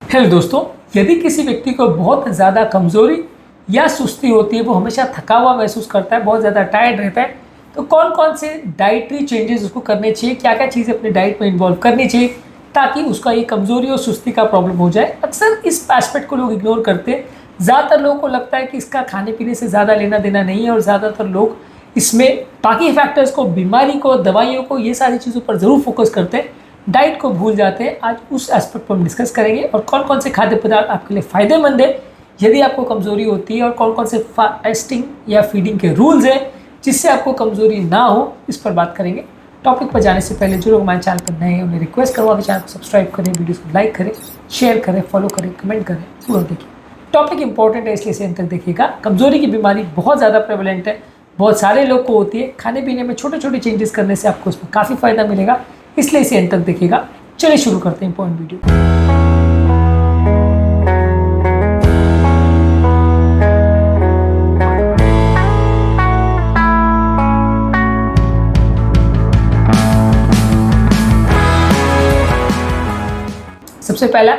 Hello दोस्तों, यदि किसी व्यक्ति को बहुत ज़्यादा कमज़ोरी या सुस्ती होती है, वो हमेशा थका हुआ महसूस करता है, बहुत ज़्यादा टायर्ड रहता है, तो कौन कौन से डाइटरी चेंजेस उसको करने चाहिए, क्या क्या चीज़ें अपने डाइट में इन्वॉल्व करनी चाहिए ताकि उसका ये कमज़ोरी और सुस्ती का प्रॉब्लम हो जाए। अक्सर इस एस्पेक्ट को लोग इग्नोर करते हैं। ज़्यादातर लोगों को लगता है कि इसका खाने पीने से ज़्यादा लेना देना नहीं है और ज़्यादातर लोग इसमें बाकी फैक्टर्स को, बीमारी को, दवाइयों को, ये सारी चीज़ों पर ज़रूर फोकस करते हैं, डाइट को भूल जाते हैं। आज उस एस्पेक्ट पर हम डिस्कस करेंगे और कौन कौन से खाद्य पदार्थ आपके लिए फ़ायदेमंद है यदि आपको कमज़ोरी होती है, और कौन कौन से फास्टिंग या फीडिंग के रूल्स हैं जिससे आपको कमज़ोरी ना हो, इस पर बात करेंगे। टॉपिक पर जाने से पहले जो लोग हमारे चैनल पर नए हैं उन्हें रिक्वेस्ट करूँगा कि चैनल को सब्सक्राइब करें, वीडियोस को लाइक करें, शेयर करें, फॉलो करें, कमेंट करें, पूरा देखिए। टॉपिक इंपॉर्टेंट है इसलिए इसे अंत तक देखिएगा। कमज़ोरी की बीमारी बहुत ज़्यादा प्रेवलेंट है, बहुत सारे लोग को होती है। खाने पीने में छोटे छोटे चेंजेस करने से आपको उसमें काफ़ी फ़ायदा मिलेगा, इसलिए इसे अंत तक देखिएगा। चलिए शुरू करते हैं इंपॉर्टेंट वीडियो। सबसे पहला,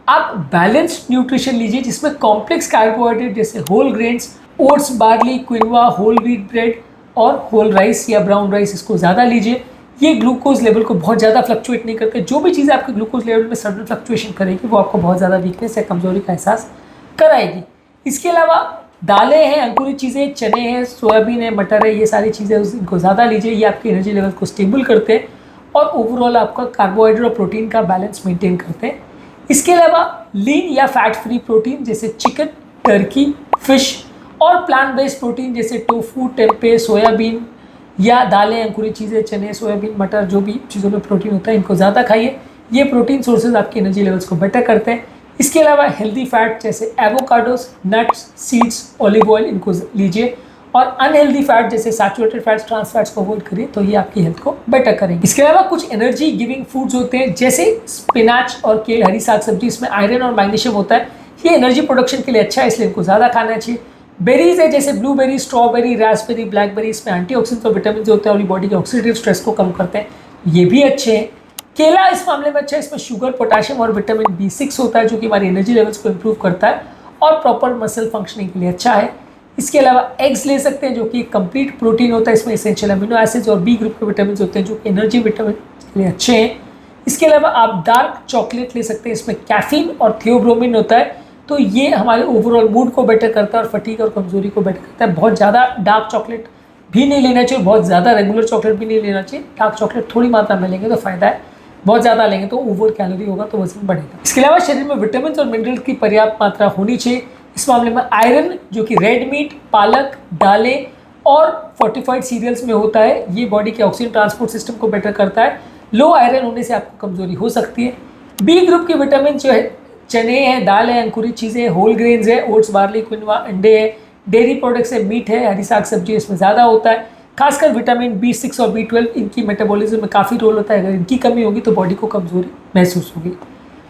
आप बैलेंस्ड न्यूट्रिशन लीजिए जिसमें कॉम्प्लेक्स कार्बोहाइड्रेट जैसे whole grains, oats, barley, quinoa, whole wheat bread और होल राइस या ब्राउन राइस, इसको ज़्यादा लीजिए। ये ग्लूकोज लेवल को बहुत ज़्यादा फ्लक्चुएट नहीं करते। जो भी चीज़ आपके ग्लूकोज लेवल में सडन फ्लक्चुएशन करेगी वो आपको बहुत ज़्यादा वीकनेस या कमजोरी का एहसास कराएगी। इसके अलावा दालें हैं, अंकुरित चीज़ें, चने हैं, सोयाबीन है, मटर है, ये सारी चीज़ें इनको ज़्यादा लीजिए। ये आपके एनर्जी लेवल को स्टेबल करते हैं और ओवरऑल आपका कार्बोहाइड्रेट और प्रोटीन का बैलेंस मेंटेन करते हैं। इसके अलावा लीन या फैट फ्री प्रोटीन जैसे चिकन, टर्की, फिश और प्लांट बेस्ड प्रोटीन जैसे टोफू, टेम्पे, सोयाबीन या दालें, अंकुरित चीज़ें, चने, सोयाबीन, मटर, जो भी चीज़ों में प्रोटीन होता है इनको ज़्यादा खाइए। ये प्रोटीन सोर्सेज आपकी एनर्जी लेवल्स को बेटर करते हैं। इसके अलावा हेल्दी फैट जैसे avocados, nuts, seeds, olive oil, इनको लीजिए। और अनहेल्दी फैट जैसे सैचुरेटेड फैट्स, ट्रांस फैट्स को अवॉइड करिए, तो ये आपकी हेल्थ को बेटर करेंगे। इसके अलावा कुछ एनर्जी गिविंग फूड्स होते हैं जैसे स्पिनाच और केल, हरी साग सब्जी, इसमें आयरन और मैग्नीशियम होता है। ये एनर्जी प्रोडक्शन के लिए अच्छा है, इसलिए इनको ज़्यादा खाना चाहिए। बेरीज है जैसे ब्लूबेरी, स्ट्रॉबेरी, रास्पबेरी, ब्लैकबेरी, इसमें एंटीऑक्सीडेंट्स और विटामिन होते हैं और बॉडी के ऑक्सीडेटिव स्ट्रेस को कम करते हैं, ये भी अच्छे हैं। केला इस मामले में अच्छा है, इसमें शुगर, पोटेशियम और विटामिन B6 होता है जो कि हमारी एनर्जी लेवल्स को इंप्रूव करता है और प्रॉपर मसल फंक्शनिंग के लिए अच्छा है। इसके अलावा एग्स ले सकते हैं जो कि कंप्लीट प्रोटीन होता है, इसमें एसेंशियल अमीनो एसिड्स और बी ग्रुप के विटामिन होते हैं जो कि एनर्जी विटामिन के लिए अच्छे हैं। इसके अलावा आप डार्क चॉकलेट ले सकते हैं, इसमें कैफीन और थियोब्रोमिन होता है, तो ये हमारे ओवरऑल मूड को बेटर करता है और फटीग और कमजोरी को बेटर करता है। बहुत ज़्यादा डार्क चॉकलेट भी नहीं लेना चाहिए, बहुत ज़्यादा रेगुलर चॉकलेट भी नहीं लेना चाहिए। डार्क चॉकलेट थोड़ी मात्रा में लेंगे तो फ़ायदा है, बहुत ज़्यादा लेंगे तो ओवर कैलोरी होगा तो वजन बढ़ेगा। इसके अलावा शरीर में विटामिन और मिनरल की पर्याप्त मात्रा होनी चाहिए। इस मामले में आयरन जो कि रेड मीट, पालक, दालें और फोर्टिफाइड सीरियल्स में होता है, ये बॉडी के ऑक्सीजन ट्रांसपोर्ट सिस्टम को बेटर करता है। लो आयरन होने से आपको कमजोरी हो सकती है। बी ग्रुप के विटामिन जो है चने हैं, दाल है, अंकुरित चीज़ें, होल ग्रेन्स है, ओट्स, बार्ली, क्विनोआ, अंडे है, डेयरी प्रोडक्ट्स है, मीट है, हरी साग सब्जी इसमें ज़्यादा होता है। खासकर विटामिन B6 और B12 इनकी मेटाबॉलिज्म में काफ़ी रोल होता है। अगर इनकी कमी होगी तो बॉडी को कमजोरी महसूस होगी।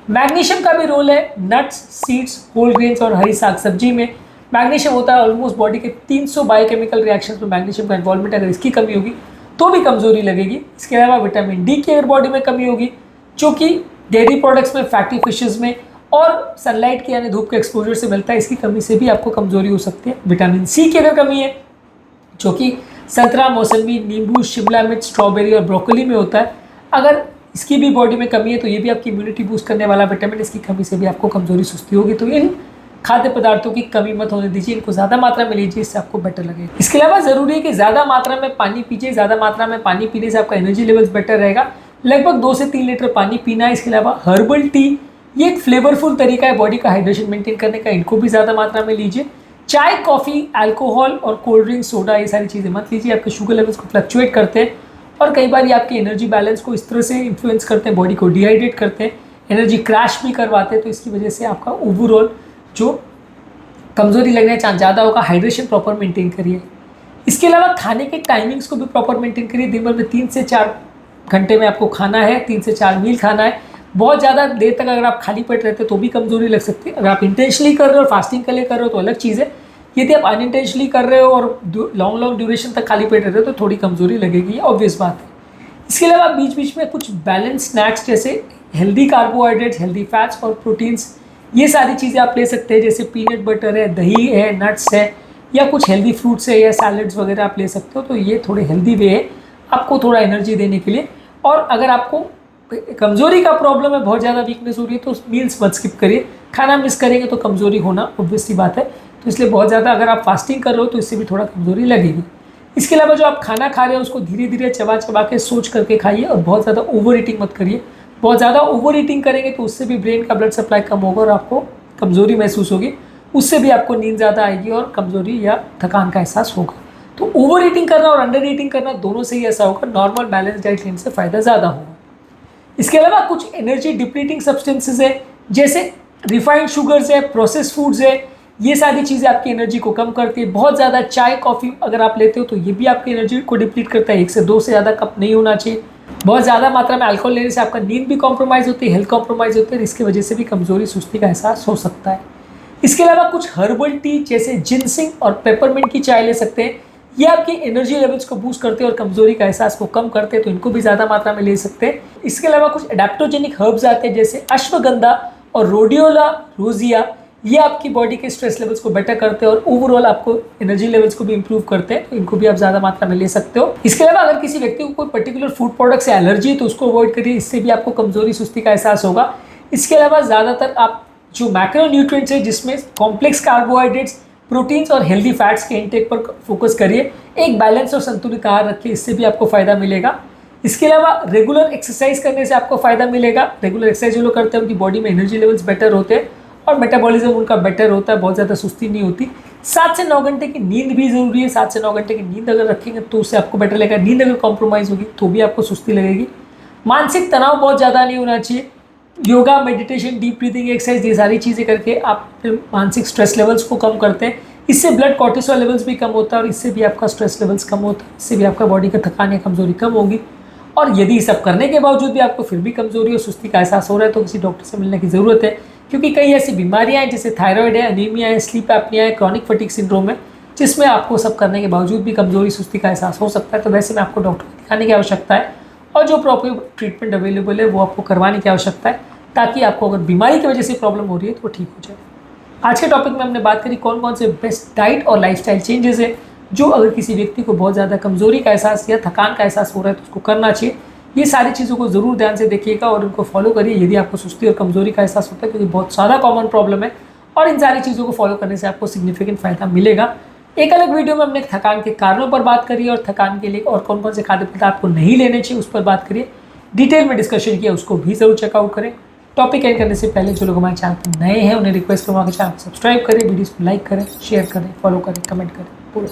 मैग्नीशियम का भी रोल है नट्स, सीड्स, होल ग्रेन्स और हरी साग सब्जी में। मैग्नीशियम होता है ऑलमोस्ट बॉडी के 300 बायोकेमिकल रिएक्शंस में मैग्नीशियम का इन्वॉल्वमेंट। अगर इसकी कमी होगी तो भी कमजोरी लगेगी। इसके अलावा विटामिन D की अगर बॉडी में कमी होगी, जो कि डेयरी प्रोडक्ट्स में, फैटी फिशेज में और सनलाइट की यानी धूप के एक्सपोजर से मिलता है, इसकी कमी से भी आपको कमजोरी हो सकती है। विटामिन C की अगर कमी है, जो कि संतरा, मौसमी, नींबू, शिमला मिर्च, स्ट्रॉबेरी और ब्रोकली में होता है, अगर इसकी भी बॉडी में कमी है तो ये भी आपकी इम्यूनिटी बूस्ट करने वाला विटामिन, इसकी कमी से भी आपको कमजोरी, सुस्ती होगी। तो इन खाद्य पदार्थों की कमी मत होने दीजिए, इनको ज़्यादा मात्रा में लीजिए, इससे आपको बेटर लगेगा। इसके अलावा ज़रूरी है कि ज़्यादा मात्रा में पानी पीजिए। ज़्यादा मात्रा में पानी पीने से आपका एनर्जी लेवल्स बेटर रहेगा। लगभग 2 से 3 लीटर पानी पीना है। इसके अलावा हर्बल टी, ये एक फ्लेवरफुल तरीका है बॉडी का हाइड्रेशन मेंटेन करने का, इनको भी ज़्यादा मात्रा में लीजिए। चाय, कॉफ़ी, अल्कोहल और कोल्ड ड्रिंक, सोडा, ये सारी चीज़ें मत लीजिए, आपके शुगर लेवल्स को फ्लक्चुएट करते हैं और कई बार ये आपके एनर्जी बैलेंस को इस तरह से इन्फ्लुएंस करते हैं, बॉडी को डिहाइड्रेट करते हैं, एनर्जी क्रैश भी करवाते हैं। तो इसकी वजह से आपका ओवरऑल जो कमजोरी लगने का चांस ज़्यादा होगा। हाइड्रेशन प्रॉपर मेंटेन करिए। इसके अलावा खाने के टाइमिंग्स को भी प्रॉपर मेंटेन करिए। दिन भर में 3 से 4 घंटे में आपको खाना है, 3 से 4 मील खाना है। बहुत ज़्यादा देर तक अगर आप खाली पेट रहते हो तो भी कमजोरी लग सकती है। अगर आप इंटेंशनली कर रहे हो और फास्टिंग के लिए कर रहे हो तो अलग चीज़ है। यदि आप अनइंटेंशनली कर रहे हो और लॉन्ग ड्यूरेशन तक खाली पेट रहते हो तो थोड़ी कमजोरी लगेगी, ऑब्वियस बात है। इसके अलावा बीच बीच में कुछ बैलेंस स्नैक्स जैसे हेल्दी कार्बोहाइड्रेट्स, हेल्दी फैट्स और प्रोटीन्स, ये सारी चीज़ें आप ले सकते हैं, जैसे पीनट बटर है, दही है, नट्स है, या कुछ हेल्दी फ्रूट्स है या सैलड्स वगैरह आप ले सकते हो। तो ये थोड़े हेल्दी वे है आपको थोड़ा एनर्जी देने के लिए। और अगर आपको कमज़ोरी का प्रॉब्लम है, बहुत ज़्यादा वीकनेस हो रही है, तो मील्स मत स्किप करिए। खाना मिस करेंगे तो कमज़ोरी होना ऑब्वियस सी बात है। तो इसलिए बहुत ज़्यादा अगर आप फास्टिंग कर रहे हो तो इससे भी थोड़ा कमज़ोरी लगेगी। इसके अलावा जो आप खाना खा रहे हो उसको धीरे धीरे चबा चबा के सोच करके खाइए, और बहुत ज़्यादा ओवर ईटिंग मत करिए। बहुत ज़्यादा ओवर ईटिंग करेंगे तो उससे भी ब्रेन का ब्लड सप्लाई कम होगा और आपको कमज़ोरी महसूस होगी। उससे भी आपको नींद ज़्यादा आएगी और कमज़ोरी या थकान का एहसास होगा। तो ओवर ईटिंग करना और अंडर ईटिंग करना दोनों से ही ऐसा होगा, नॉर्मल बैलेंस डाइट लेने से फ़ायदा ज़्यादा होगा। इसके अलावा कुछ एनर्जी डिप्लीटिंग सब्सटेंसेस है, जैसे रिफाइंड शुगर्स है, प्रोसेस फूड्स है, ये सारी चीज़ें आपकी एनर्जी को कम करती है। बहुत ज़्यादा चाय कॉफ़ी अगर आप लेते हो तो ये भी आपकी एनर्जी को डिप्लीट करता है। 1 से 2 से ज़्यादा कप नहीं होना चाहिए। बहुत ज़्यादा मात्रा में अल्कोहल लेने से आपका नींद भी कॉम्प्रोमाइज़ होती है, हेल्थ कॉम्प्रोमाइज़ होती है, इसकी वजह से भी कमज़ोरी सुस्ती का एहसास हो सकता है। इसके अलावा कुछ हर्बल टी जैसे जिनसिंग और पेपरमिंट की चाय ले सकते हैं। ये आपकी एनर्जी लेवल्स को बूस्ट करते हैं और कमजोरी का एहसास को कम करते हैं, तो इनको भी ज़्यादा मात्रा में ले सकते हैं। इसके अलावा कुछ एडेप्टोजेनिक हर्ब्स आते हैं जैसे अश्वगंधा और रोडियोला रोजिया। ये आपकी बॉडी के स्ट्रेस लेवल्स को बेटर करते हैं और ओवरऑल आपको एनर्जी लेवल्स को भी इंप्रूव करते हैं, तो इनको भी आप ज़्यादा मात्रा में ले सकते हो। इसके अलावा अगर किसी व्यक्ति को कोई पर्टिकुलर फूड प्रोडक्ट से एलर्जी है तो उसको अवॉइड करिए, इससे भी आपको कमजोरी सुस्ती का एहसास होगा। इसके अलावा ज़्यादातर आप जो मैक्रोन्यूट्रिएंट्स है जिसमें कॉम्प्लेक्स कार्बोहाइड्रेट्स, प्रोटीन्स और हेल्दी फैट्स के इंटेक पर फोकस करिए। एक बैलेंस और संतुलित आहार रखिए, इससे भी आपको फ़ायदा मिलेगा। इसके अलावा रेगुलर एक्सरसाइज करने से आपको फ़ायदा मिलेगा। रेगुलर एक्सरसाइज जो लोग करते हैं उनकी बॉडी में एनर्जी लेवल्स बेटर होते हैं और मेटाबॉलिज्म उनका बेटर होता है, बहुत ज़्यादा सुस्ती नहीं होती। 7 से 9 घंटे की नींद भी ज़रूरी है। 7 से 9 घंटे की नींद अगर रखेंगे तो उससे आपको बेटर लगेगा। नींद अगर कॉम्प्रोमाइज़ होगी तो भी आपको सुस्ती लगेगी। मानसिक तनाव बहुत ज़्यादा नहीं होना चाहिए। Yoga, meditation, deep breathing exercise, ये सारी चीज़ें करके आप मानसिक स्ट्रेस लेवल्स को कम करते हैं। इससे ब्लड कॉर्टिसोल लेवल्स भी कम होता है और इससे भी आपका स्ट्रेस लेवल्स कम होता है। इससे भी आपका बॉडी का थकान या कमजोरी कम होगी। और यदि सब करने के बावजूद भी आपको फिर भी कमजोरी और सुस्ती का एहसास हो रहा है तो किसी डॉक्टर से मिलने की ज़रूरत है, क्योंकि कई ऐसी बीमारियाँ हैं जैसे थायराइड है, अनीमिया है, स्लीप एपनिया है, क्रॉनिक फटीग सिंड्रोम है, जिसमें आपको सब करने के बावजूद भी कमजोरी सुस्ती का एहसास हो सकता है। तो वैसे में आपको डॉक्टर को दिखाने की आवश्यकता है और जो प्रॉपर ट्रीटमेंट अवेलेबल है वो आपको करवाने की आवश्यकता है, ताकि आपको अगर बीमारी की वजह से प्रॉब्लम हो रही है तो वो ठीक हो जाए। आज के टॉपिक में हमने बात करी कौन कौन से बेस्ट डाइट और लाइफस्टाइल चेंजेस है जो अगर किसी व्यक्ति को बहुत ज़्यादा कमजोरी का एहसास या थकान का एहसास हो रहा है तो उसको करना चाहिए। ये सारी चीज़ों को ज़रूर ध्यान से देखिएगा और उनको फॉलो करिए यदि आपको सुस्ती और कमजोरी का एहसास होता है, क्योंकि बहुत ज़्यादा कॉमन प्रॉब्लम है और इन सारी चीज़ों को फॉलो करने से आपको सिग्निफिकेंट फ़ायदा मिलेगा। एक अलग वीडियो में हमने थकान के कारणों पर बात करी और थकान के लिए और कौन कौन से खाद्य पदार्थ को नहीं लेने चाहिए उस पर बात करिए, डिटेल में डिस्कशन किया, उसको भी ज़रूर चेकआउट करें। टॉपिक एंड करने से पहले जो लोग हमारे चैनल पर नए हैं उन्हें रिक्वेस्ट करूँगा कि चैनल को सब्सक्राइब करें, वीडियोस को लाइक करें, शेयर करें, फॉलो करें, कमेंट करें पूरा।